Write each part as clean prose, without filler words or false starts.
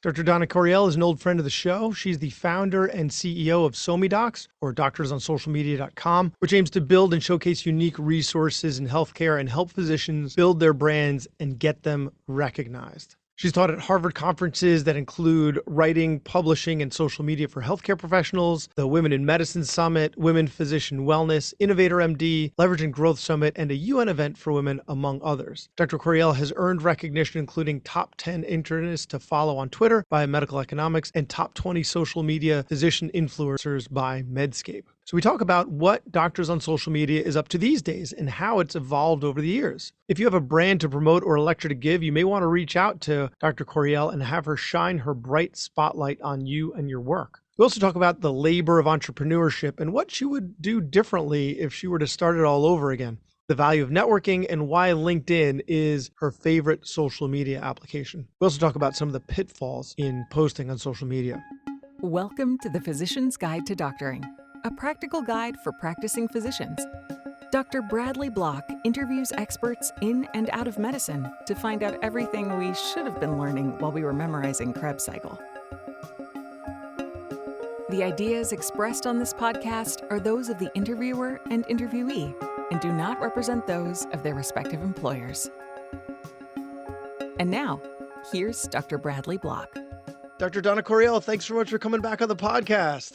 Dr. Donna Corriel is an old friend of the show. She's the founder and CEO of SoMeDocs, or doctorsonsocialmedia.com, which aims to build and showcase unique resources in healthcare and help physicians build their brands and get them recognized. She's taught at Harvard conferences that include writing, publishing, and social media for healthcare professionals, the Women in Medicine Summit, Women Physician Wellness, Innovator MD, Leverage and Growth Summit, and a UN event for women, among others. Dr. Corriel has earned recognition, including top 10 internists to follow on Twitter by Medical Economics and top 20 social media physician influencers by Medscape. So we talk about what Doctors on Social Media is up to these days and how it's evolved over the years. If you have a brand to promote or a lecture to give, you may want to reach out to Dr. Corriel and have her shine her bright spotlight on you and your work. We also talk about the labor of entrepreneurship and what she would do differently if she were to start it all over again, the value of networking, and why LinkedIn is her favorite social media application. We also talk about some of the pitfalls in posting on social media. Welcome to the Physician's Guide to Doctoring, a practical guide for practicing physicians. Dr. Bradley Block interviews experts in and out of medicine to find out everything we should have been learning while we were memorizing Krebs cycle. The ideas expressed on this podcast are those of the interviewer and interviewee and do not represent those of their respective employers. And now, here's Dr. Bradley Block. Dr. Donna Corriel, thanks so much for coming back on the podcast.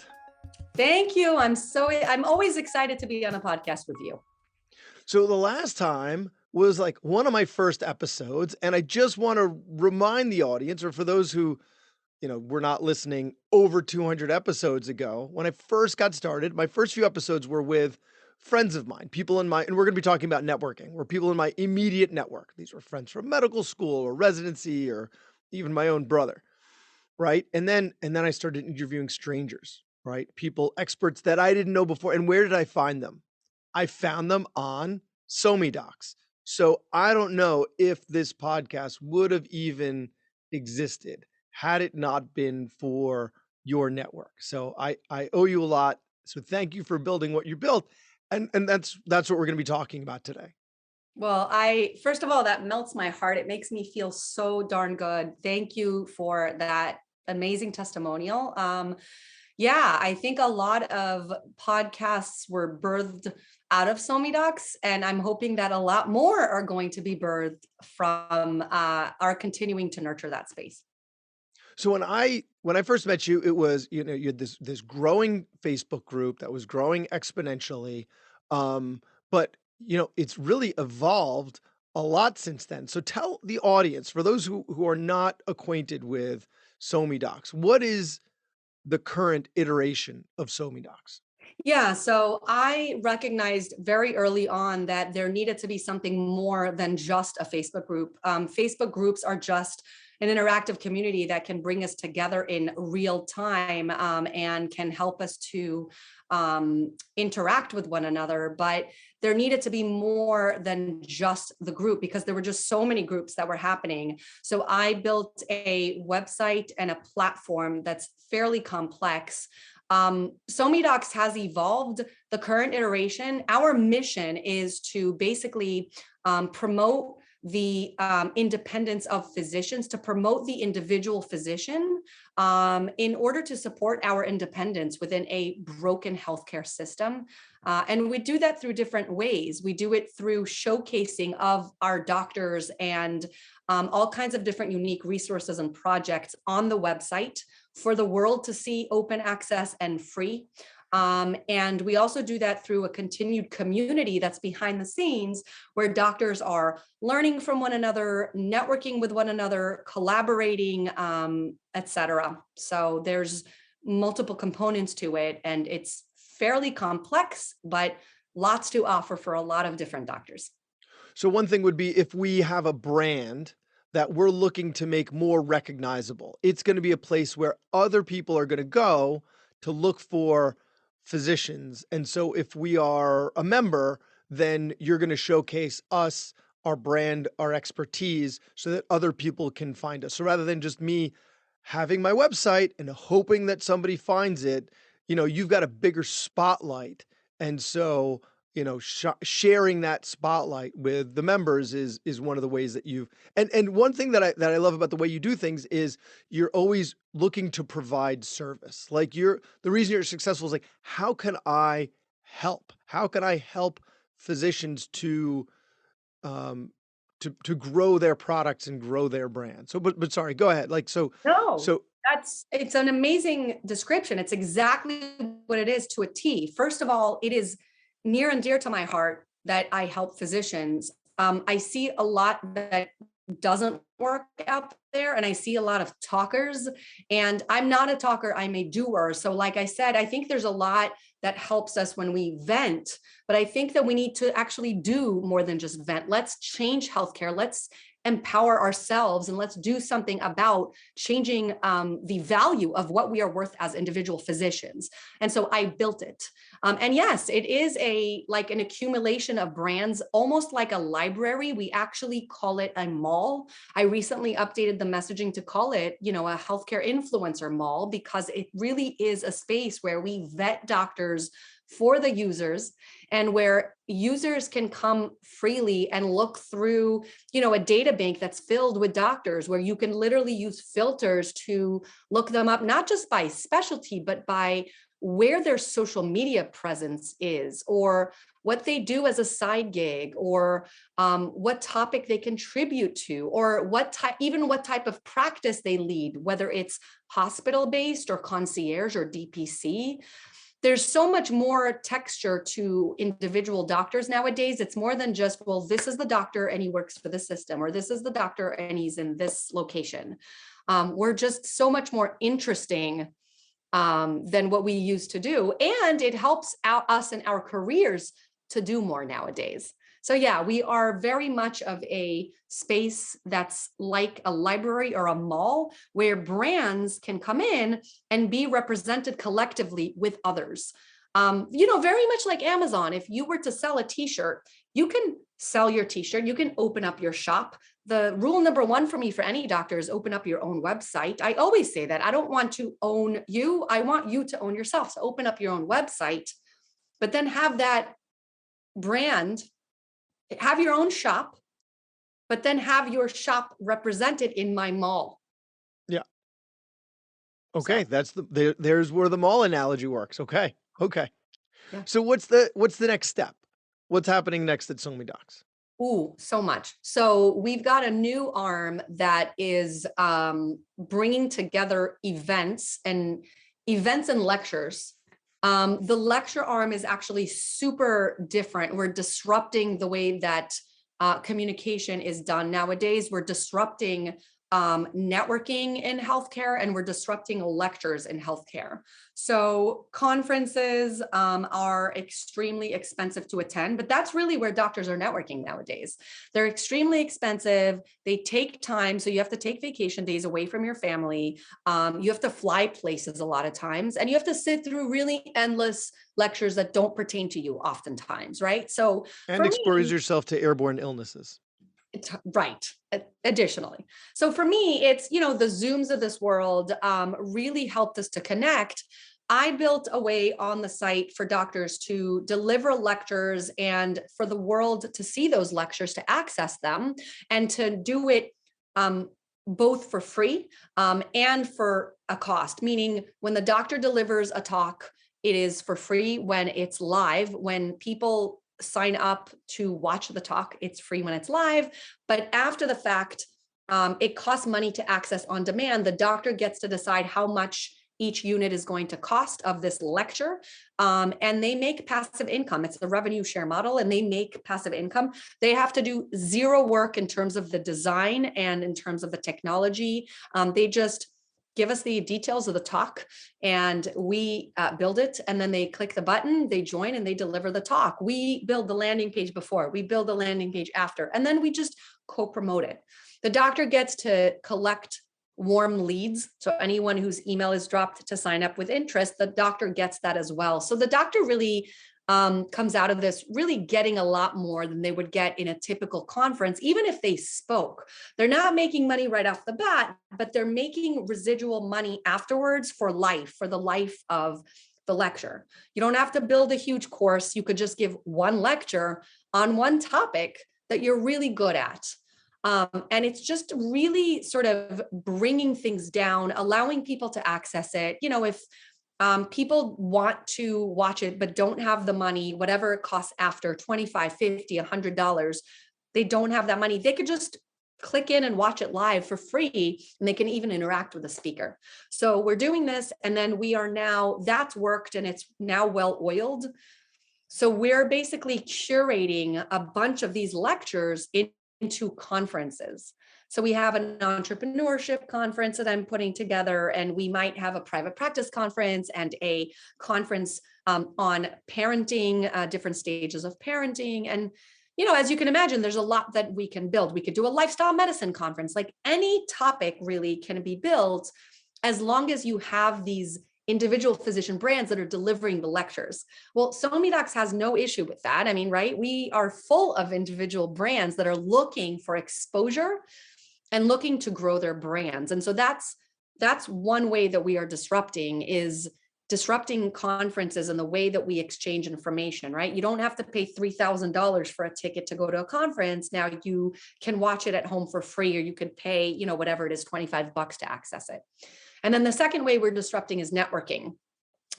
Thank you. I'm always excited to be on a podcast with you. So the last time was like one of my first episodes, and I just want to remind the audience, or for those who, were not listening over 200 episodes ago, when I first got started, my first few episodes were with friends of mine, and we're going to be talking about networking, were people in my immediate network. These were friends from medical school or residency or even my own brother, right? And then I started interviewing strangers. Right? People, experts that I didn't know before. And where did I find them? I found them on SoMeDocs. So I don't know if this podcast would have even existed had it not been for your network. So I owe you a lot. So thank you for building what you built. And that's what we're going to be talking about today. Well, first of all, that melts my heart. It makes me feel so darn good. Thank you for that amazing testimonial. Yeah, I think a lot of podcasts were birthed out of SoMeDocs, and I'm hoping that a lot more are going to be birthed from our continuing to nurture that space. So when I first met you, it was, you had this growing Facebook group that was growing exponentially. But it's really evolved a lot since then. So tell the audience, for those who are not acquainted with SoMeDocs, what is the current iteration of SoMeDocs? Yeah, so I recognized very early on that there needed to be something more than just a Facebook group. Facebook groups are just an interactive community that can bring us together in real time and can help us to interact with one another. But there needed to be more than just the group because there were just so many groups that were happening. So I built a website and a platform that's fairly complex. SoMeDocs has evolved. The current iteration, our mission is to basically promote the independence of physicians, to promote the individual physician in order to support our independence within a broken healthcare system. And we do that through different ways. We do it through showcasing of our doctors and all kinds of different unique resources and projects on the website for the world to see, open access and free. And we also do that through a continued community that's behind the scenes where doctors are learning from one another, networking with one another, collaborating, et cetera. So there's multiple components to it, and it's fairly complex, but lots to offer for a lot of different doctors. So one thing would be if we have a brand that we're looking to make more recognizable, it's going to be a place where other people are going to go to look for physicians. And so if we are a member, then you're going to showcase us, our brand, our expertise, so that other people can find us. So rather than just me having my website and hoping that somebody finds it, you've got a bigger spotlight. And so sharing that spotlight with the members is one of the ways that you've and one thing that I love about the way you do things is you're always looking to provide service. Like the reason you're successful is like, how can I help? How can I help physicians um to grow their products and grow their brand? So but sorry, go ahead. Like No, so it's an amazing description. It's exactly what it is to a T. First of all, it is near and dear to my heart that I help physicians. I see a lot that doesn't work out there, and I see a lot of talkers, and I'm not a talker, I'm a doer. So like I said, I think there's a lot that helps us when we vent, but I think that we need to actually do more than just vent. Let's change healthcare. Let's empower ourselves, and let's do something about changing the value of what we are worth as individual physicians. And so I built it. And yes, it is like an accumulation of brands, almost like a library. We actually call it a mall. I recently updated the messaging to call it, a healthcare influencer mall, because it really is a space where we vet doctors for the users, and where users can come freely and look through, a data bank that's filled with doctors, where you can literally use filters to look them up, not just by specialty, but by where their social media presence is, or what they do as a side gig, or what topic they contribute to, or what type of practice they lead, whether it's hospital-based or concierge or DPC. There's so much more texture to individual doctors nowadays. It's more than just, well, this is the doctor and he works for the system, or this is the doctor and he's in this location. We're just so much more interesting than what we used to do. And it helps us in our careers to do more nowadays. So yeah, we are very much of a space that's like a library or a mall, where brands can come in and be represented collectively with others. Very much like Amazon. If you were to sell a t-shirt, you can sell your t-shirt, you can open up your shop. The rule number one for me for any doctor is open up your own website. I always say that I don't want to own you. I want you to own yourself. So open up your own website, but then have that brand, have your own shop, but then have your shop represented in my mall. yeah. Okay, So, there's where the mall analogy works. Okay. yeah. So what's the next step? What's happening next at So Docs? Ooh, so much. So we've got a new arm that is bringing together events and lectures. The lecture arm is actually super different. We're disrupting the way that communication is done nowadays. We're disrupting networking in healthcare, and we're disrupting lectures in healthcare. So conferences are extremely expensive to attend, but that's really where doctors are networking nowadays. They're extremely expensive. They take time. So you have to take vacation days away from your family. You have to fly places a lot of times, and you have to sit through really endless lectures that don't pertain to you oftentimes, right? So And expose yourself to airborne illnesses. Right. Additionally. So for me, it's, the Zooms of this world really helped us to connect. I built a way on the site for doctors to deliver lectures and for the world to see those lectures, to access them, and to do it both for free and for a cost, meaning when the doctor delivers a talk, it is for free when it's live. When people sign up to watch the talk, it's free when it's live. But after the fact, it costs money to access on demand. The doctor gets to decide how much each unit is going to cost of this lecture. And they make passive income. It's the revenue share model, and they make passive income. They have to do zero work in terms of the design and in terms of the technology. They just give us the details of the talk, and we build it, and then they click the button, they join, and they deliver the talk. We build the landing page before, we build the landing page after, and then we just co-promote it. The doctor gets to collect warm leads. So anyone whose email is dropped to sign up with interest, the doctor gets that as well. So the doctor really comes out of this really getting a lot more than they would get in a typical conference, even if they spoke. They're not making money right off the bat, but they're making residual money afterwards for life, for the life of the lecture. You don't have to build a huge course. You could just give one lecture on one topic that you're really good at. And it's just really sort of bringing things down, allowing people to access it. If people want to watch it, but don't have the money, whatever it costs after $25, $50, $100, they don't have that money. They could just click in and watch it live for free, and they can even interact with the speaker. So we're doing this, and then that's worked, and it's now well oiled. So we're basically curating a bunch of these lectures into conferences. So we have an entrepreneurship conference that I'm putting together, and we might have a private practice conference and a conference on parenting, different stages of parenting. And, as you can imagine, there's a lot that we can build. We could do a lifestyle medicine conference. Like, any topic really can be built as long as you have these individual physician brands that are delivering the lectures. Well, SoMeDocs has no issue with that. I mean, right? We are full of individual brands that are looking for exposure and looking to grow their brands. And so that's one way that we are disrupting conferences and the way that we exchange information, right? You don't have to pay $3,000 for a ticket to go to a conference. Now you can watch it at home for free, or you could pay, whatever it is, $25 to access it. And then the second way we're disrupting is networking,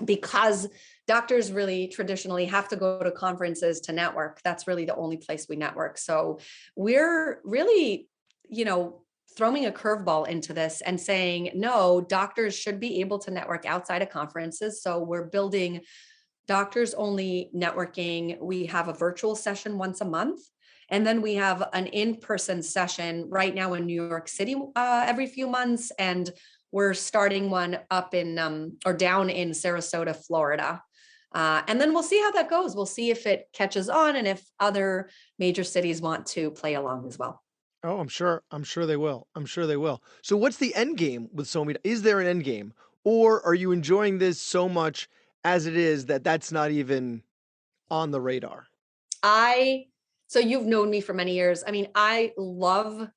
because doctors really traditionally have to go to conferences to network. That's really the only place we network. So we're really, throwing a curveball into this and saying, no, doctors should be able to network outside of conferences. So we're building doctors only networking. We have a virtual session once a month. And then we have an in-person session right now in New York City every few months. And we're starting one up in or down in Sarasota, Florida. And then we'll see how that goes. We'll see if it catches on and if other major cities want to play along as well. Oh, I'm sure they will. I'm sure they will. So what's the end game with SoMe? Is there an end game, or are you enjoying this so much as it is that that's not even on the radar? So you've known me for many years. I mean, I love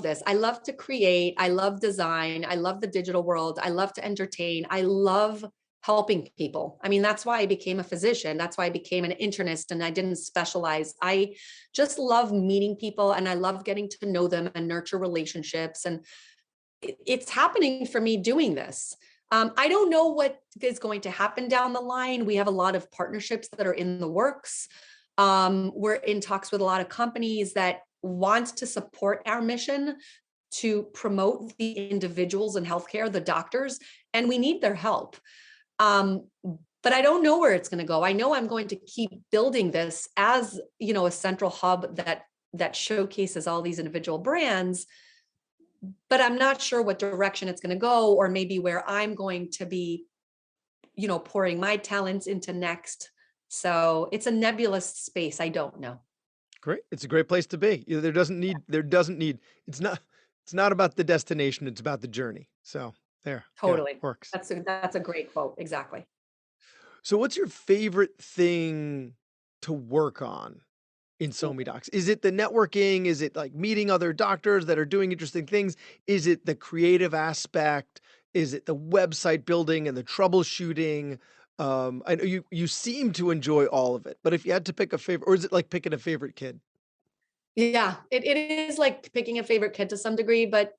this. I love to create. I love design. I love the digital world. I love to entertain. I love helping people. I mean, that's why I became a physician. That's why I became an internist, and I didn't specialize. I just love meeting people, and I love getting to know them and nurture relationships. And it's happening for me doing this. I don't know what is going to happen down the line. We have a lot of partnerships that are in the works. We're in talks with a lot of companies that want to support our mission to promote the individuals in healthcare, the doctors, and we need their help. But I don't know where it's going to go. I know I'm going to keep building this as, a central hub that showcases all these individual brands, but I'm not sure what direction it's going to go, or maybe where I'm going to be, pouring my talents into next. So it's a nebulous space. I don't know. Great. It's a great place to be. It's not about the destination. It's about the journey. So there. Totally. Works. That's a great quote. Exactly. So what's your favorite thing to work on in SoMeDocs? Is it the networking? Is it like meeting other doctors that are doing interesting things? Is it the creative aspect? Is it the website building and the troubleshooting? I know you seem to enjoy all of it, but if you had to pick a favorite, or is it like picking a favorite kid? Yeah, it is like picking a favorite kid to some degree, but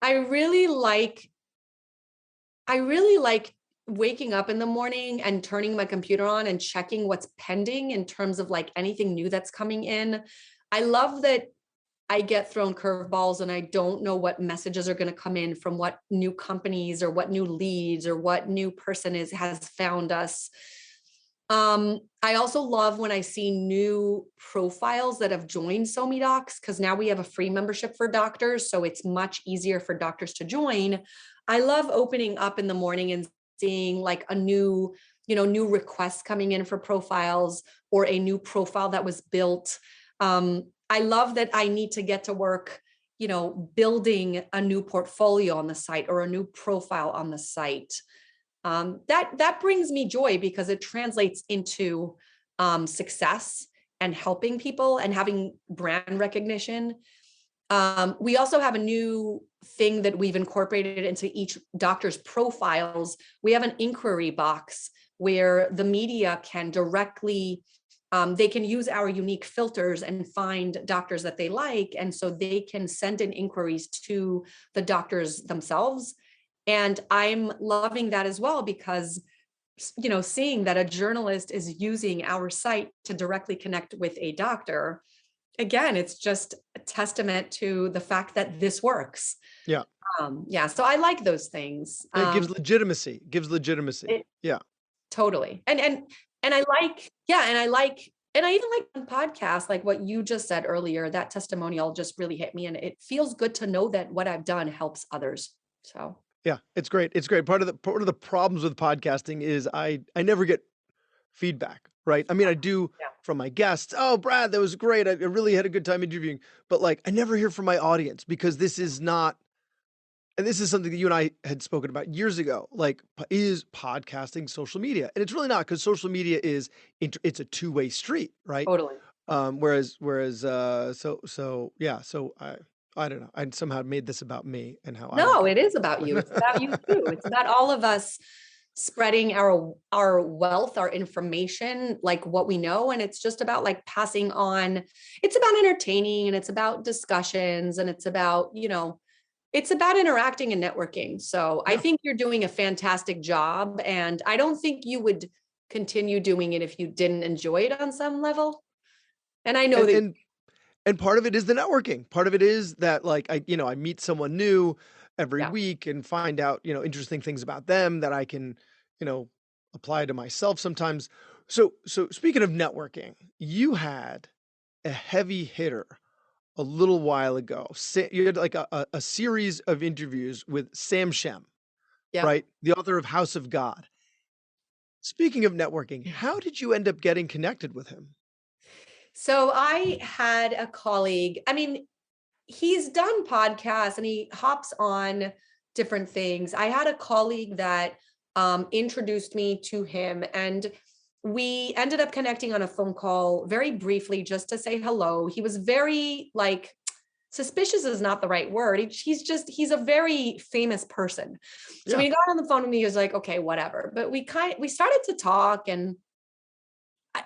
I really like waking up in the morning and turning my computer on and checking what's pending in terms of like anything new that's coming in. I love that I get thrown curveballs and I don't know what messages are going to come in from what new companies or what new leads or what new person has found us. I also love when I see new profiles that have joined SoMeDocs, because now we have a free membership for doctors. So it's much easier for doctors to join. I love opening up in the morning and seeing like a new requests coming in for profiles, or a new profile that was built. I love that I need to get to work, building a new portfolio on the site or a new profile on the site. That brings me joy, because it translates into success and helping people and having brand recognition. We also have a new thing that we've incorporated into each doctor's profiles. We have an inquiry box where the media can directly, they can use our unique filters and find doctors that they like. And so they can send in inquiries to the doctors themselves. And I'm loving that as well, because seeing that a journalist is using our site to directly connect with a doctor, again, it's just a testament to the fact that this works. Yeah. Yeah, so I like those things. It gives legitimacy. It, Yeah. totally. And I like, yeah, and I even like on podcasts, like what you just said earlier, that testimonial just really hit me. And it feels good to know that what I've done helps others. So Yeah, it's great. It's great. Part of the problems with podcasting is I never get feedback, right? I mean, I do yeah, from my guests. Oh, Brad, that was great. I really had a good time interviewing. But like, I never hear from my audience because this is not, and this is something that you and I had spoken about years ago. Like, is podcasting social media? And it's really not, because social media is it's a two-way street, right? totally. So yeah. So I don't know. I somehow made this about me and how I No, like it is about you. It's about you too. It's about all of us spreading our wealth, our information, like what we know. And it's just about like passing on. It's about entertaining, and it's about discussions, and it's about, it's about interacting and networking. So I Yeah. think you're doing a fantastic job. And I don't think you would continue doing it if you didn't enjoy it on some level. And I know And that. and part of it is the networking. Part of it is that like I meet someone new every Yeah. week and find out, interesting things about them that I can, you know, apply to myself sometimes. So speaking of networking, you had a heavy hitter a little while ago. You had like a series of interviews with Sam Shem, Yeah. right? The author of House of God. Speaking of networking, how did you end up getting connected with him? So I had a colleague. I mean, he's done podcasts and he hops on different things. I had a colleague that introduced me to him, and we ended up connecting on a phone call very briefly just to say hello. He was very like, suspicious is not the right word. He's a very famous person. So Yeah. when he got on the phone with me, he was like, okay, whatever. But we started to talk, and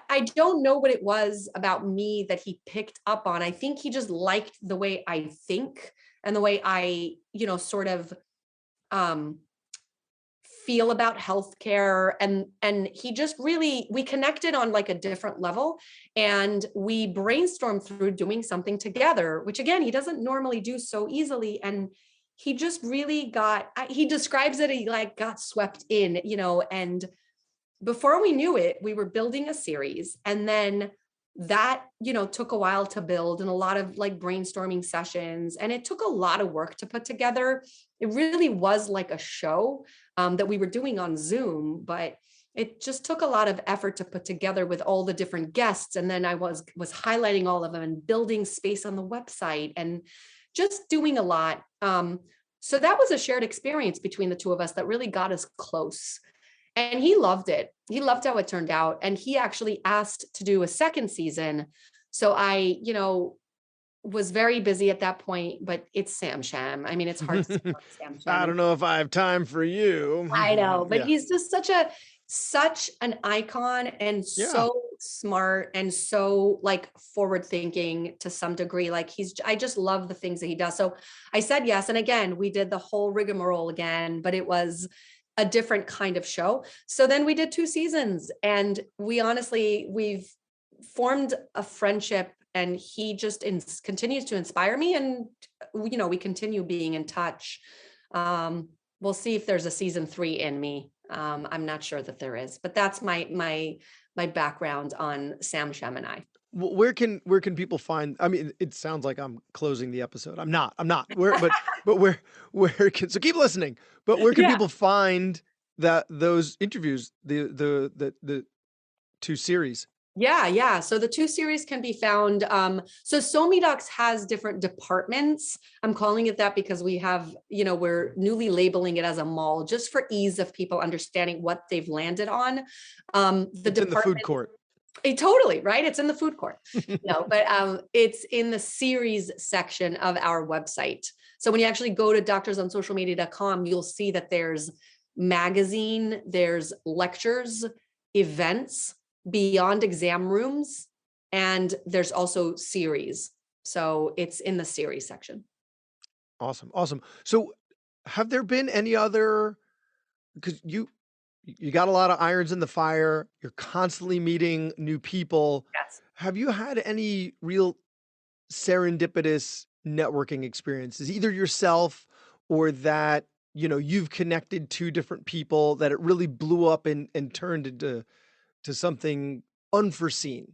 I don't know what it was about me that he picked up on. I think he just liked the way I think and the way I, sort of um, feel about healthcare. And he just really, we connected on like a different level, and we brainstormed through doing something together, which again, he doesn't normally do so easily. And he just really he describes it, he like got swept in, and before we knew it, we were building a series. And then that, took a while to build, and a lot of like brainstorming sessions. And it took a lot of work to put together. It really was like a show that we were doing on Zoom, but it just took a lot of effort to put together with all the different guests. And then I was highlighting all of them and building space on the website and just doing a lot. So that was a shared experience between the two of us that really got us close. And he loved it. He loved how it turned out. And he actually asked to do a second season. So I, was very busy at that point, but it's Sam Sham. I mean, it's hard to say about Sam I Sham. don't know if I have time for you. I know, but Yeah. he's just such an icon, and Yeah. so smart, and so like forward thinking to some degree. Like I just love the things that he does. So I said yes. And again, we did the whole rigmarole again, but it was a different kind of show. So then we did 2 seasons, and we've formed a friendship, and he just continues to inspire me. And, we continue being in touch. We'll see if there's a season 3 in me. I'm not sure that there is, but that's my background on Sam Shem and I. Where can people find? I mean, it sounds like I'm closing the episode. I'm not. But where can, so keep listening. But where can Yeah. people find those interviews, the 2 series? Yeah. So the 2 series can be found. So SoMeDocs has different departments. I'm calling it that because we have, we're newly labeling it as a mall just for ease of people understanding what they've landed on. It's in the food court. Totally, right? It's in the food court. No, but it's in the series section of our website. So when you actually go to doctorsonsocialmedia.com, you'll see that there's magazine, there's lectures, events, beyond exam rooms, and there's also series. So it's in the series section. Awesome. Awesome. So have there been any other, because you got a lot of irons in the fire, you're constantly meeting new people. Yes. Have you had any real serendipitous networking experiences, either yourself or that, you've connected to different people that it really blew up and turned into something unforeseen?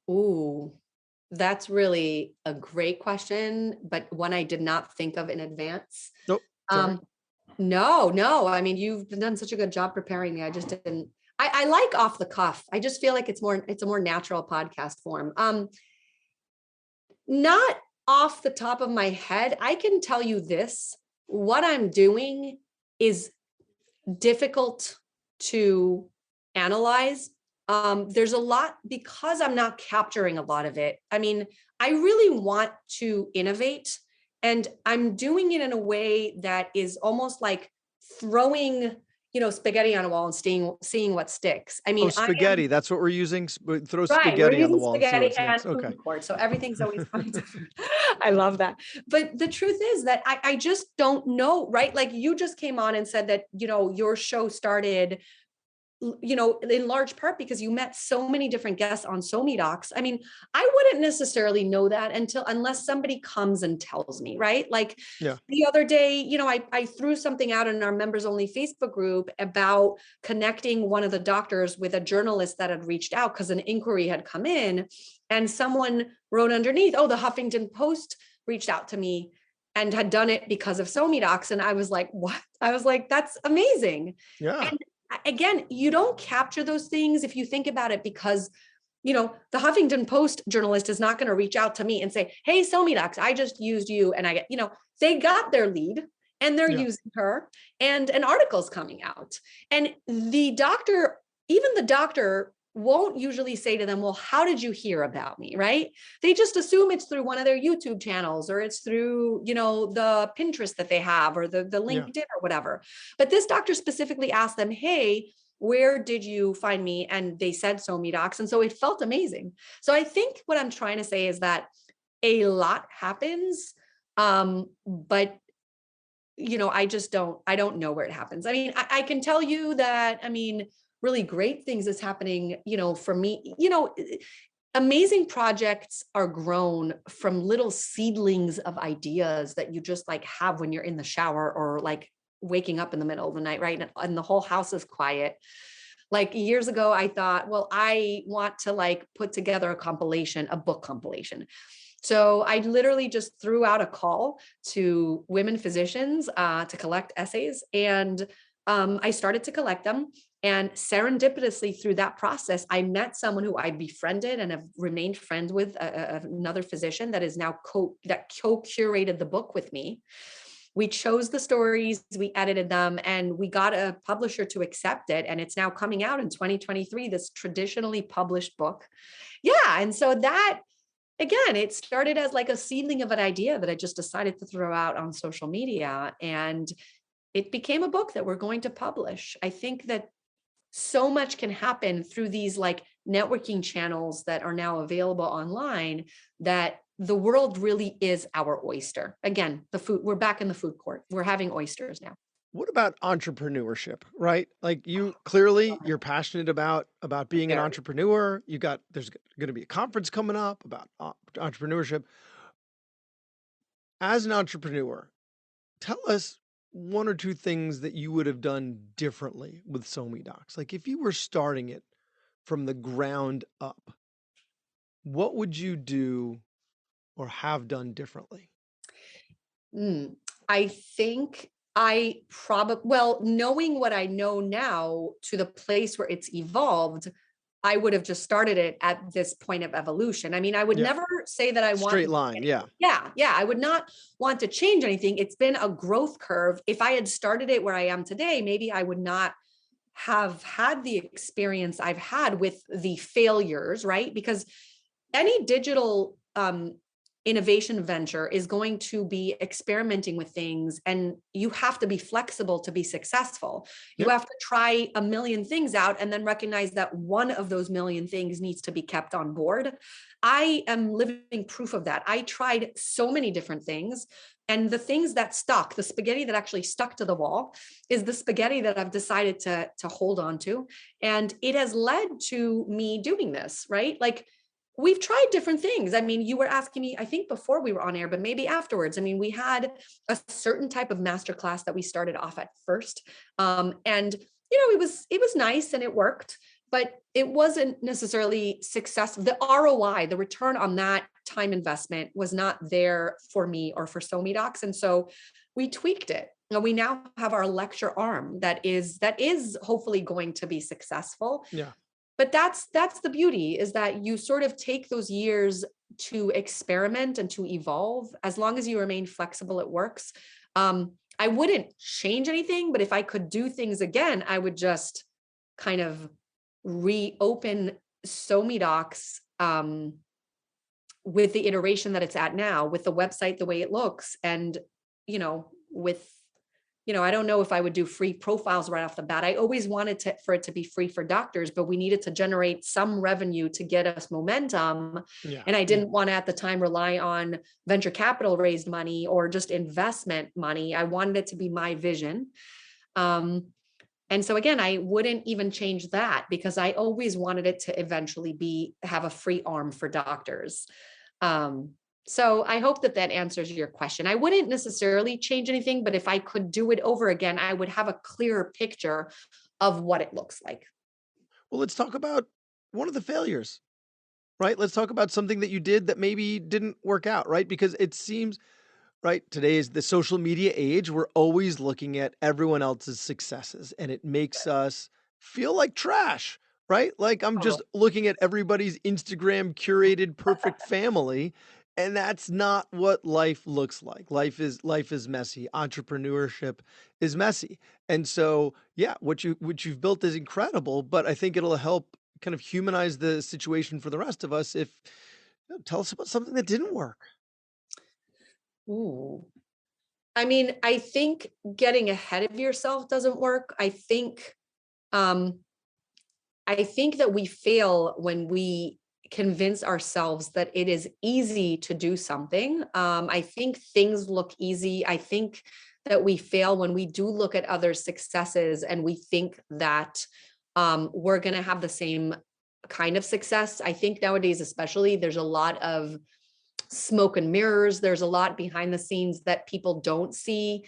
Ooh, that's really a great question, but one I did not think of in advance. Nope. Sorry. Um, no. I mean, you've done such a good job preparing me. I just didn't. I like off the cuff. I just feel like it's a more natural podcast form. Not off the top of my head. I can tell you this. What I'm doing is difficult to analyze. There's a lot because I'm not capturing a lot of it. I mean, I really want to innovate, and I'm doing it in a way that is almost like throwing, spaghetti on a wall and seeing what sticks. I Oh, mean, spaghetti. That's what we're using. Throw right, we're spaghetti on the using wall and see spaghetti what's and next. Okay. food court, so everything's always funny different. I love that. But the truth is that I just don't know, right? Like you just came on and said that, your show started, in large part because you met so many different guests on SoMe I mean, I wouldn't necessarily know that unless somebody comes and tells me, right? Like Yeah. the other day, I threw something out in our members only Facebook group about connecting one of the doctors with a journalist that had reached out because an inquiry had come in, and someone wrote underneath, oh, the Huffington Post reached out to me and had done it because of SoMe. And I was like, what? I was like, that's amazing. Yeah. And again, you don't capture those things if you think about it, because the Huffington Post journalist is not going to reach out to me and say, hey, SoMe, I just used you, and I get, they got their lead and they're Yeah. using her, and an article's coming out, and the doctor won't usually say to them, well, how did you hear about me? Right? They just assume it's through one of their YouTube channels, or it's through, the Pinterest that they have, or the LinkedIn or whatever. But this doctor specifically asked them, hey, where did you find me? And they said SoMe. And so it felt amazing. So I think what I'm trying to say is that a lot happens. But I don't know where it happens. I mean, I can tell you that, I mean, really great things is happening, for me, amazing projects are grown from little seedlings of ideas that you just like have when you're in the shower, or like waking up in the middle of the night, right? And the whole house is quiet. Like years ago, I thought, well, I want to like put together a book compilation. So I literally just threw out a call to women physicians to collect essays, and I started to collect them. And serendipitously through that process, I met someone who I befriended and have remained friends with, another physician that is now co-curated the book with me. We chose the stories, we edited them, and we got a publisher to accept it. And it's now coming out in 2023, this traditionally published book. Yeah. And so that, again, it started as like a seedling of an idea that I just decided to throw out on social media, and it became a book that we're going to publish. I think that so much can happen through these like networking channels that are now available online, that the world really is our oyster. Again, we're back in the food court. We're having oysters now. What about entrepreneurship, right? Like you're passionate about being an Very. entrepreneur. There's going to be a conference coming up about entrepreneurship. As an entrepreneur, tell us one or two things that you would have done differently with SoMe. Like if you were starting it from the ground up, what would you do or have done differently? I think knowing what I know now to the place where it's evolved, I would have just started it at this point of evolution. I mean, I would Yeah. never say that I want Straight line. Yeah. Yeah. I would not want to change anything. It's been a growth curve. If I had started it where I am today, maybe I would not have had the experience I've had with the failures, right? Because any digital innovation venture is going to be experimenting with things, and you have to be flexible to be successful. You Yep. have to try a million things out and then recognize that one of those million things needs to be kept on board. I am living proof of that. I tried so many different things, and the things that stuck, the spaghetti that actually stuck to the wall, is the spaghetti that I've decided to hold on to. And it has led to me doing this, right? Like, we've tried different things. I mean, you were asking me, I think before we were on air, but maybe afterwards. I mean, we had a certain type of masterclass that we started off at first. And it was nice and it worked, but it wasn't necessarily successful. The ROI, the return on that time investment, was not there for me or for SoMe And so we tweaked it. And we now have our lecture arm that is hopefully going to be successful. Yeah. But that's the beauty, is that you sort of take those years to experiment and to evolve. As long as you remain flexible, it works. I wouldn't change anything, but if I could do things again, I would just kind of reopen SoMe with the iteration that it's at now, with the website the way it looks, and with I don't know if I would do free profiles right off the bat. I always wanted for it to be free for doctors, but we needed to generate some revenue to get us momentum. Yeah. And I didn't want to at the time rely on venture capital raised money or just investment money. I wanted it to be my vision. And so again, I wouldn't even change that, because I always wanted it to eventually have a free arm for doctors. So I hope that answers your question. I wouldn't necessarily change anything, but if I could do it over again, I would have a clearer picture of what it looks like. Well, let's talk about one of the failures, right? Let's talk about something that you did that maybe didn't work out, right? Because it seems, right, today is the social media age. We're always looking at everyone else's successes, and it makes us feel like trash, right? Like I'm just looking at everybody's Instagram curated perfect family, and that's not what life looks like. Life is messy. Entrepreneurship is messy. And so, yeah, what you've built is incredible, but I think it'll help kind of humanize the situation for the rest of us if tell us about something that didn't work. Ooh. I mean, I think getting ahead of yourself doesn't work. Um, I think that we fail when we convince ourselves that it is easy to do something. I think things look easy. I think that we fail when we do look at other successes and we think that we're going to have the same kind of success. I think nowadays, especially, there's a lot of smoke and mirrors. There's a lot behind the scenes that people don't see.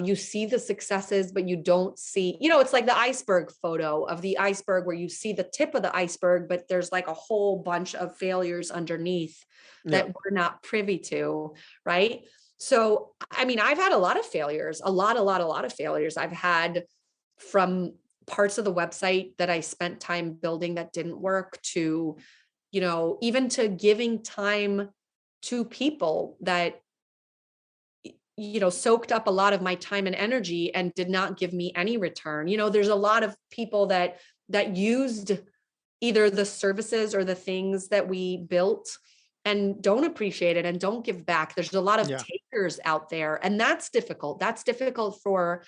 You see the successes, but you don't see, it's like the iceberg photo of the iceberg, where you see the tip of the iceberg, but there's like a whole bunch of failures underneath Yeah. that we're not privy to. Right. So, I mean, I've had a lot of failures, a lot of failures. I've had from parts of the website that I spent time building that didn't work, to, even to giving time to people that soaked up a lot of my time and energy and did not give me any return. There's a lot of people that used either the services or the things that we built and don't appreciate it and don't give back. There's a lot of Yeah. takers out there, and that's difficult. That's difficult for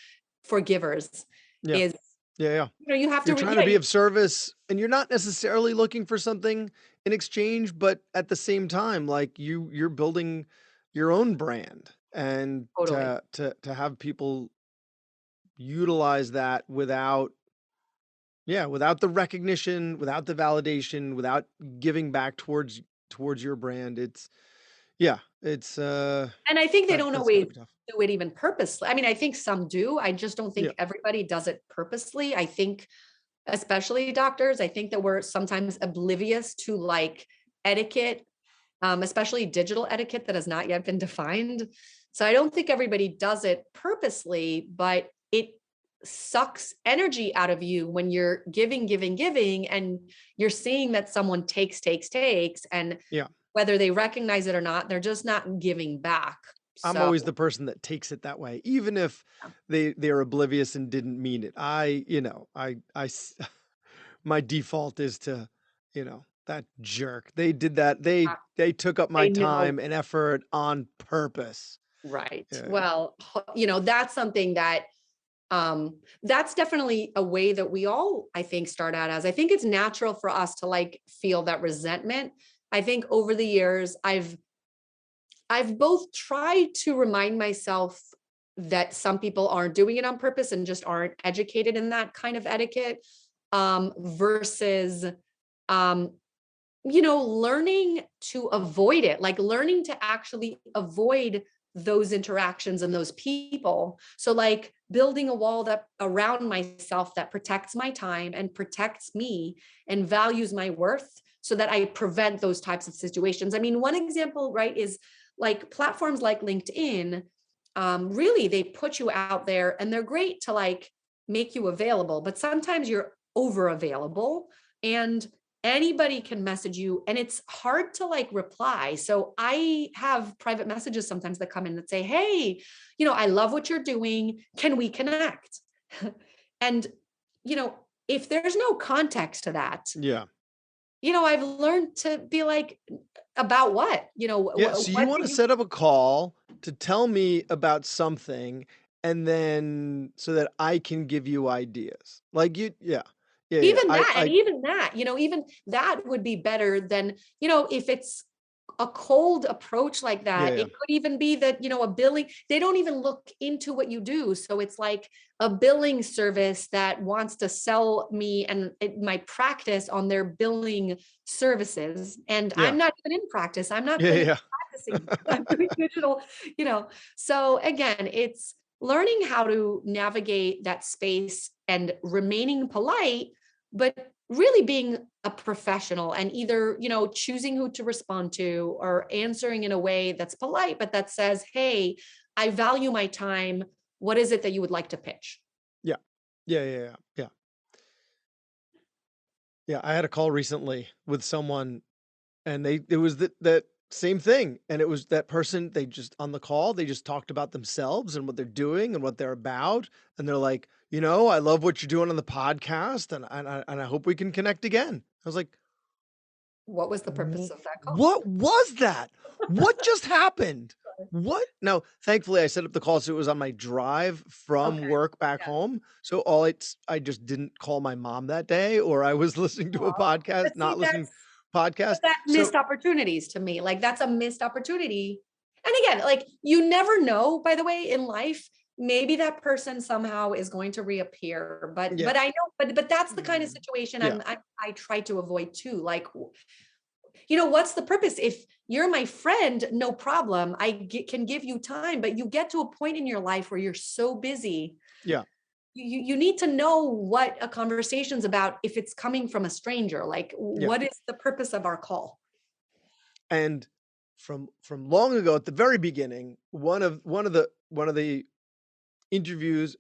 givers. Yeah. Is Yeah. you have You're to trying to be of service, and you're not necessarily looking for something in exchange, but at the same time, like you're building your own brand, and totally. to have people utilize that without, yeah, without the recognition, without the validation, without giving back towards your brand, it's, yeah, it's And I think they don't that's gotta always be tough. do it even purposely. I mean, I think some do. I just don't Yeah. think everybody does it purposely. I think, especially doctors, I think that we're sometimes oblivious to like etiquette, especially digital etiquette that has not yet been defined. So I don't think everybody does it purposely, but it sucks energy out of you when you're giving, and you're seeing that someone takes, and Yeah. whether they recognize it or not, they're just not giving back. I'm So always the person that takes it that way, even if they're oblivious and didn't mean it. My default is to, that jerk. They did that. uh, They took up my they know. time and effort on purpose. Right. Yeah. Well, that's something that's definitely a way that we all, I think, start out as. I think it's natural for us to like feel that resentment. I think over the years, I've both tried to remind myself that some people aren't doing it on purpose and just aren't educated in that kind of etiquette, versus um, learning to avoid it, like learning to actually avoid those interactions and those people. So like building a wall that around myself that protects my time and protects me and values my worth so that I prevent those types of situations. I mean, one example, right, is like platforms like LinkedIn, really they put you out there and they're great to like make you available, but sometimes you're over available and anybody can message you and it's hard to like reply. So I have private messages sometimes that come in that say, hey, I love what you're doing. Can we connect? And, if there's no context to that, Yeah. I've learned to be like, about what? Yeah. So you What want did to you set up a call to tell me about something and then so that I can give you ideas. Like yeah. Yeah. Yeah. even that, and I even that would be better than, if it's a cold approach like yeah, that. yeah. It could even be that, a billing, they don't even look into what you do. So it's like a billing service that wants to sell me and my practice on their billing services. And Yeah. I'm not even in practice. I'm not Yeah. clinically Yeah. practicing. I'm doing digital, you know. So again, it's learning how to navigate that space and remaining polite, but really being a professional and either, choosing who to respond to or answering in a way that's polite, but that says, hey, I value my time. What is it that you would like to pitch? Yeah. Yeah. Yeah. Yeah. Yeah. Yeah. I had a call recently with someone and it was that same thing. And it was that person, they just on the call, they just talked about themselves and what they're doing and what they're about. And they're like, I love what you're doing on the podcast and I hope we can connect again. I was like, What was the purpose "Wh- of that call? what was that? What just happened? What? No, thankfully I set up the call so it was on my drive from Okay. work back Yeah. home. So I just didn't call my mom that day, or I was listening to a But podcast, see, not listening podcast. that's So missed opportunities to me. Like that's a missed opportunity. And again, like you never know, by the way, in life, maybe that person somehow is going to reappear. But yeah. but I know, but that's the kind of situation Yeah. I try to avoid too. Like, what's the purpose? If you're my friend, no problem. Can give you time, but you get to a point in your life where you're so busy. Yeah. You need to know what a conversation's about if it's coming from a stranger. Like, Yeah. what is the purpose of our call? And from long ago at the very beginning, one of the interviews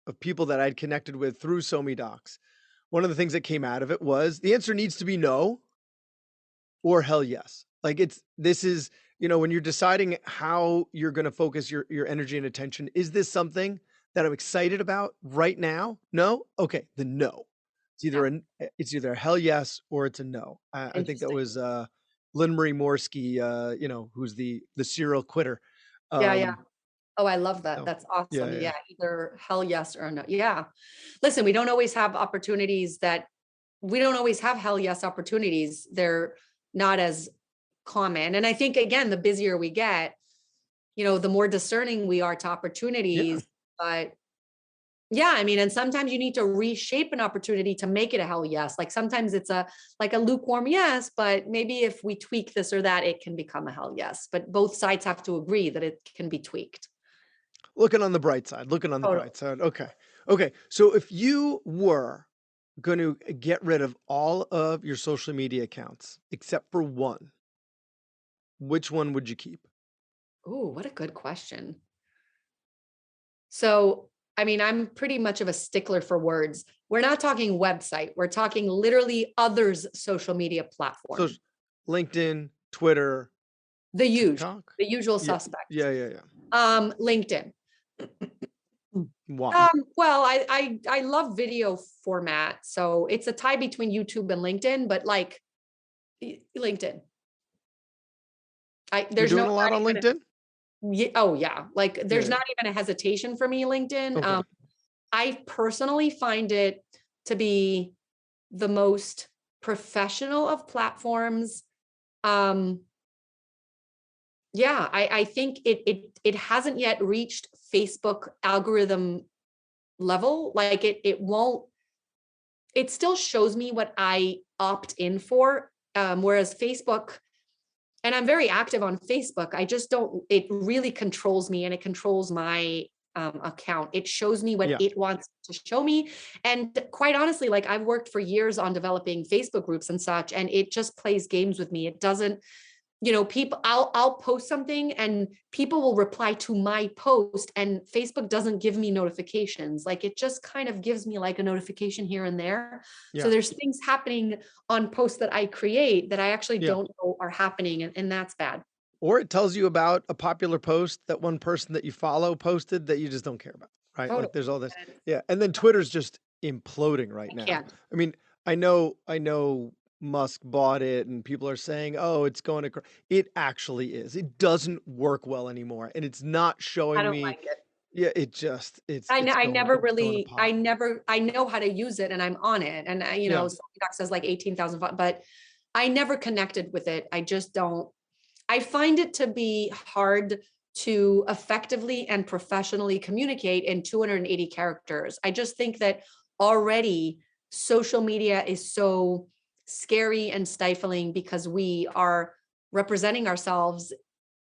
of people that I'd connected with through SoMe Docs, one of the things that came out of it was the answer needs to be no or hell yes. Like this is, when you're deciding how you're going to focus your energy and attention, is this something that I'm excited about right now? No? Okay, then no. Yeah, It's either a hell yes or it's a no. I think that interesting. was Lynn Marie Morsky, who's the serial quitter. Yeah, yeah. Um, Oh, I love that. so That's yeah, awesome. yeah, Yeah, either hell yes or no. Yeah. Listen, we don't always have opportunities that we don't always have hell yes opportunities. They're not as common. And I think again, the busier we get, the more discerning we are to yeah. opportunities. But yeah, I mean, and sometimes you need to reshape an opportunity to make it a hell yes. Like sometimes it's a lukewarm yes, but maybe if we tweak this or that, it can become a hell yes. But both sides have to agree that it can be tweaked. Looking on the bright side. Looking on the Totally. bright side. Okay, okay. So if you were going to get rid of all of your social media accounts except for one, which one would you keep? Oh, what a good question. So, I mean, I'm pretty much of a stickler for words. We're not talking website. We're talking literally others' social media So platform. LinkedIn, Twitter. The TikTok? usual Yeah. suspects. Yeah, yeah, yeah. LinkedIn. Why? Well, I love video format, so it's a tie between YouTube and LinkedIn, but like LinkedIn. You're There's doing no a lot not on even LinkedIn? oh yeah, like there's Yeah. not even a hesitation for me, LinkedIn. Okay. I personally find it to be the most professional of platforms. Um, yeah, I think it hasn't yet reached Facebook algorithm level. Like it won't, it still shows me what I opt in for. Whereas Facebook, and I'm very active on Facebook, I just don't, it really controls me and it controls my account. It shows me what Yeah. it wants to show me. And quite honestly, like I've worked for years on developing Facebook groups and such, and it just plays games with me. It doesn't, people, I'll post something and people will reply to my post, and Facebook doesn't give me notifications. Like it just kind of gives me like a notification here and there. So Yeah. there's things happening on posts that I create that I actually Yeah. don't know are happening, and that's bad. Or it tells you about a popular post that one person that you follow posted that you just don't care about, right? Totally. Like there's all this. And Yeah. And then Twitter's just imploding right I now. can't. I mean, I know Musk bought it and people are saying, "Oh, it's going to it actually is. It doesn't work well anymore and it's not I showing don't me like it. yeah, it just I never it's going to really, pot." I know how to use it and I'm on it. And Yeah. Doc says like 18,000, but I never connected with it. I just don't, I find it to be hard to effectively and professionally communicate in 280 characters. I just think that already social media is so scary and stifling because we are representing ourselves,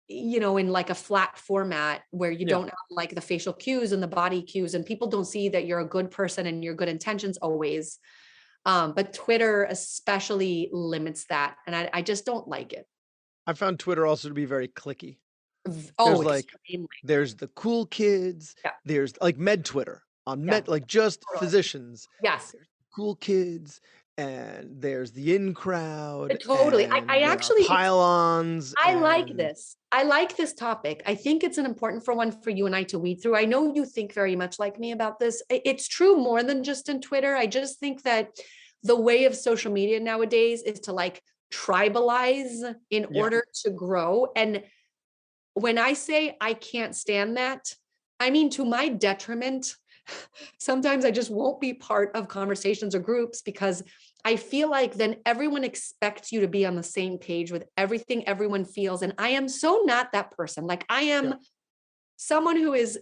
in like a flat format where you Yeah. don't have like the facial cues and the body cues, and people don't see that you're a good person and your good intentions always. But Twitter especially limits that. And I just don't like it. I found Twitter also to be very clicky. Oh, There's like extremely. there's the cool kids, Yeah. there's like med Twitter on Yeah. med like just Totally. physicians. Yes. There's cool kids and there's the in crowd Totally. I and there are actually, pylons I like and this. I like this topic. I think it's an important for one for you and I to weed through. I know you think very much like me about this. It's true more than just in Twitter. I just think that the way of social media nowadays is to like tribalize in yeah, order to grow. And when I say I can't stand that, I mean to my detriment. Sometimes I just won't be part of conversations or groups because I feel like then everyone expects you to be on the same page with everything everyone feels. And I am so not that person. Like I yeah. am someone who is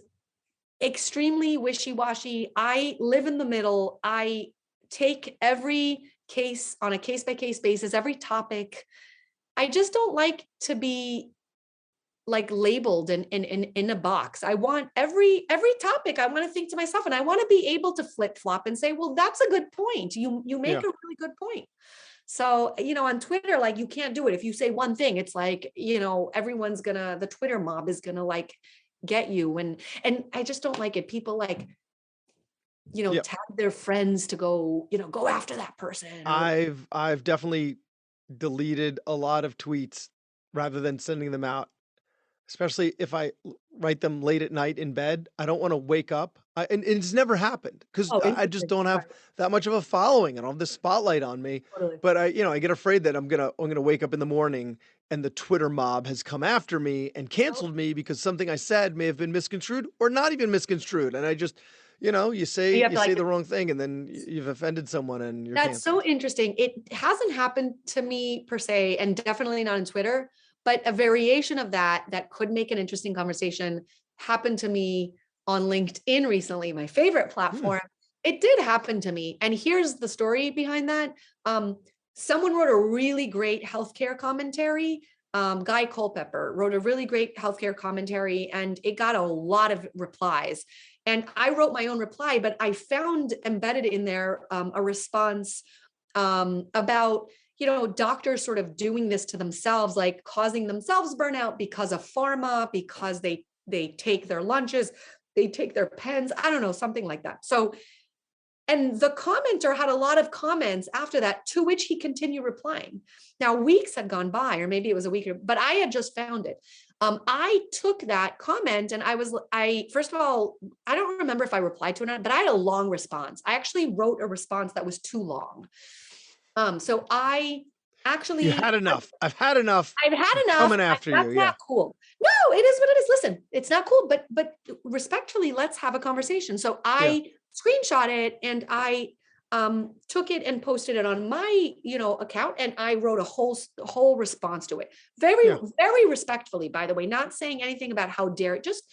extremely wishy-washy. I live in the middle. I take every case on a case-by-case basis, every topic. I just don't like to be like labeled in a box. I want every topic, I want to think to myself, and I want to be able to flip flop and say, well, that's a good point. You make Yeah. a really good point. So, on Twitter, like you can't do it. If you say one thing, it's like, everyone's gonna, the Twitter mob is gonna like get you. And I just don't like it. People like, Yeah. tag their friends to go, go after that person or I've definitely deleted a lot of tweets rather than sending them out. Especially if write them late at night in bed, I don't wanna wake up. And it's never happened because oh, I just interesting. don't have Right, that much of a following. I don't have the spotlight on me. totally. But I get afraid that I'm gonna wake up in the morning and the Twitter mob has come after me and Oh, canceled me because something I said may have been misconstrued or not even misconstrued. And I just, you say you have to like the wrong thing and then you've offended someone and you're That's so canceled. interesting. It hasn't happened to me per se, and definitely not on Twitter, but a variation of that that could make an interesting conversation happened to me on LinkedIn recently, my favorite Hmm. platform. It did happen to me. And here's the story behind that. Someone wrote a really great healthcare commentary. Guy Culpepper wrote a really great healthcare commentary, and it got a lot of replies. And I wrote my own reply, but I found embedded in there a response about, doctors sort of doing this to themselves, like causing themselves burnout because of pharma, because they take their lunches, they take their pens, I don't know, something like that. So And the commenter had a lot of comments after that, to which he continued replying. Now, weeks had gone by, or maybe it was a week, but I had just found it. I took that comment and first of all, I don't remember if I replied to it or not, but I had a long response. I actually wrote a response that was too long. So I You actually, had enough. I've had enough. I've had I'm enough. coming after you. That's Yeah. not cool. No, it is what it is. Listen, it's not cool, but respectfully, let's have a conversation. So Yeah. I screenshot it and I took it and posted it on my account, and I wrote a whole response to it. Very, Yeah. very respectfully, by the way, not saying anything about how dare it, just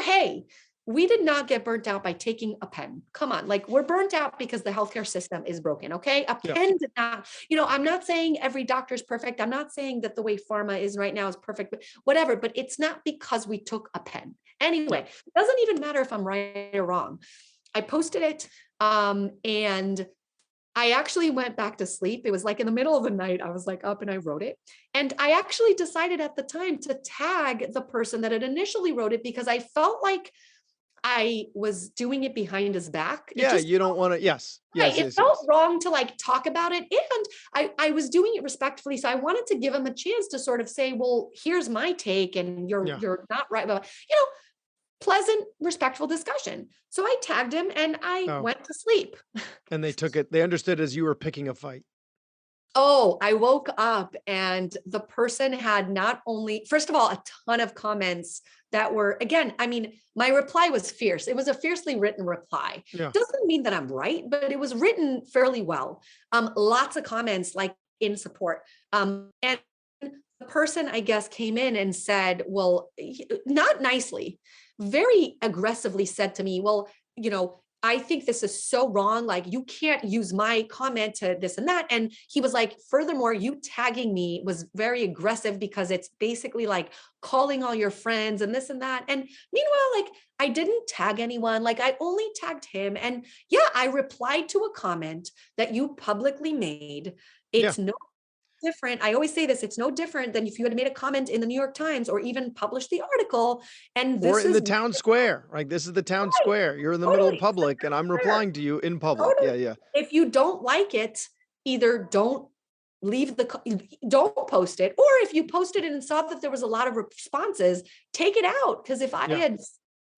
hey, we did not get burnt out by taking a pen. Come on, like, we're burnt out because the healthcare system is broken. Okay. A Yeah. pen did not, I'm not saying every doctor is perfect. I'm not saying that the way pharma is right now is perfect, but whatever. But it's not because we took a pen. Anyway, Yeah. it doesn't even matter if I'm right or wrong. I posted it, and I actually went back to sleep. It was like in the middle of the night. I was like up and I wrote it. And I actually decided at the time to tag the person that had initially wrote it, because I felt like I was doing it behind his back. It Yeah. just You don't want to. Yes. right. Yes. It Yes. felt Yes. wrong to like talk about it. And I was doing it respectfully. So I wanted to give him a chance to sort of say, well, here's my take, and Yeah. you're not right. But pleasant, respectful discussion. So I tagged him and I Oh, went to sleep. and they took it. They understood as you were picking a fight. Oh, I woke up and the person had not only, first of all, a ton of comments that were, again, I mean, my reply was fierce. It was a fiercely written reply. Yeah. Doesn't mean that I'm right, but it was written fairly well. Lots of comments like in support. And the person, I guess, came in and said, well, not nicely, very aggressively said to me, well, I think this is so wrong. Like, you can't use my comment to this and that. And he was like, furthermore, you tagging me was very aggressive because it's basically like calling all your friends and this and that. And meanwhile, like, I didn't tag anyone. Like, I only tagged him. And yeah, I replied to a comment that you publicly made. Yeah. It's no different. I always say this, it's no different than if you had made a comment in the New York Times or even published the article. And Or this in is the town square. Like, this is the town right, square. You're in the middle of totally. It's the public and I'm square. replying to you in public. Totally. Yeah. Yeah. If you don't like it, either don't don't post it, or if you posted it and saw that there was a lot of responses, take it out. Because if I Yeah. had,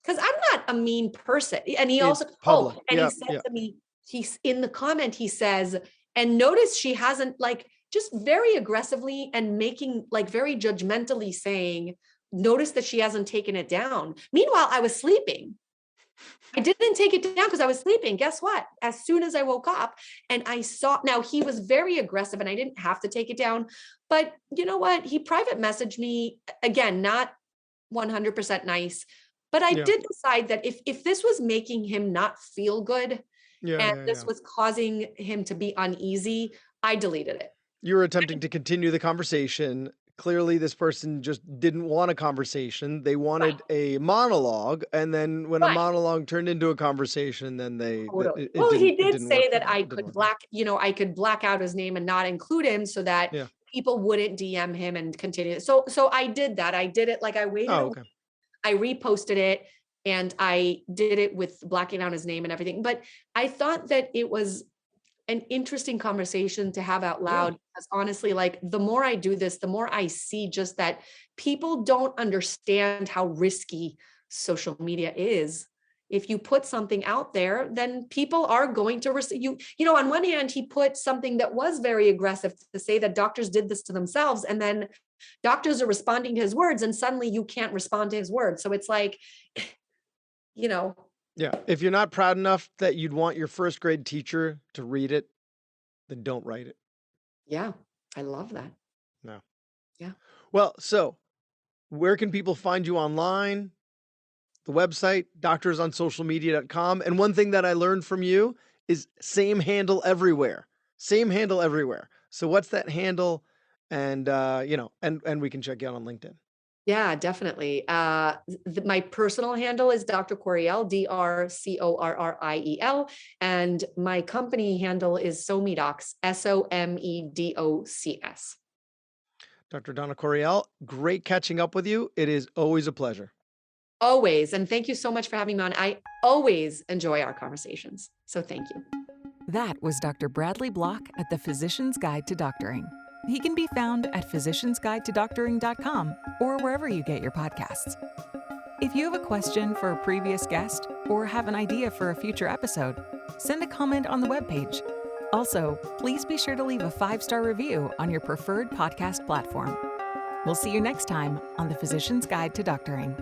because I'm not a mean person. And he also, It's public. and he Yeah. said Yeah. to me, he's in the comment, he says, and notice she hasn't, like, just very aggressively and making like very judgmentally saying, notice that she hasn't taken it down. Meanwhile, I was sleeping. I didn't take it down because I was sleeping. Guess what? As soon as I woke up and I saw, now he was very aggressive and I didn't have to take it down. But you know what? He private messaged me, again, not 100% nice. But I Yeah. did decide that if this was making him not feel good Yeah. and Yeah. this Yeah. was causing him to be uneasy, I deleted it. You were attempting to continue the conversation. Clearly, this person just didn't want a conversation. They Right. wanted a monologue, and then when a Right. monologue turned into a conversation, then Totally. it Well, didn't he did work say for that them. I It didn't could work out. I could black out his name and not include him so that Yeah. people wouldn't DM him and continue. So I did that. I did it, like, I waited Oh, a week, okay. I reposted it, and I did it with blacking out his name and everything. But I thought that it was an interesting conversation to have out Yeah. loud, because honestly, like, the more I do this, the more I see just that people don't understand how risky social media is. If you put something out there, then people are going to receive you. On one hand, he put something that was very aggressive to say that doctors did this to themselves, and then doctors are responding to his words, and suddenly you can't respond to his words. So it's like, you know, Yeah. If you're not proud enough that you'd want your first grade teacher to read it, then don't write it. yeah, I love that. No. Yeah. Well, so where can people find you online? The website, doctorsonsocialmedia.com. And one thing that I learned from you is same handle everywhere. Same handle everywhere. So what's that handle? And and we can check you out on LinkedIn. Yeah, definitely. My personal handle is Dr. Corriel, Drcorriel, and my company handle is Somedocs, Somedocs. Dr. Donna Corriel, great catching up with you. It is always a pleasure. Always. And thank you so much for having me on. I always enjoy our conversations. So thank you. That was Dr. Bradley Block at the Physician's Guide to Doctoring. He can be found at physiciansguidetodoctoring.com or wherever you get your podcasts. If you have a question for a previous guest or have an idea for a future episode, send a comment on the webpage. Also, please be sure to leave a 5-star review on your preferred podcast platform. We'll see you next time on the Physician's Guide to Doctoring.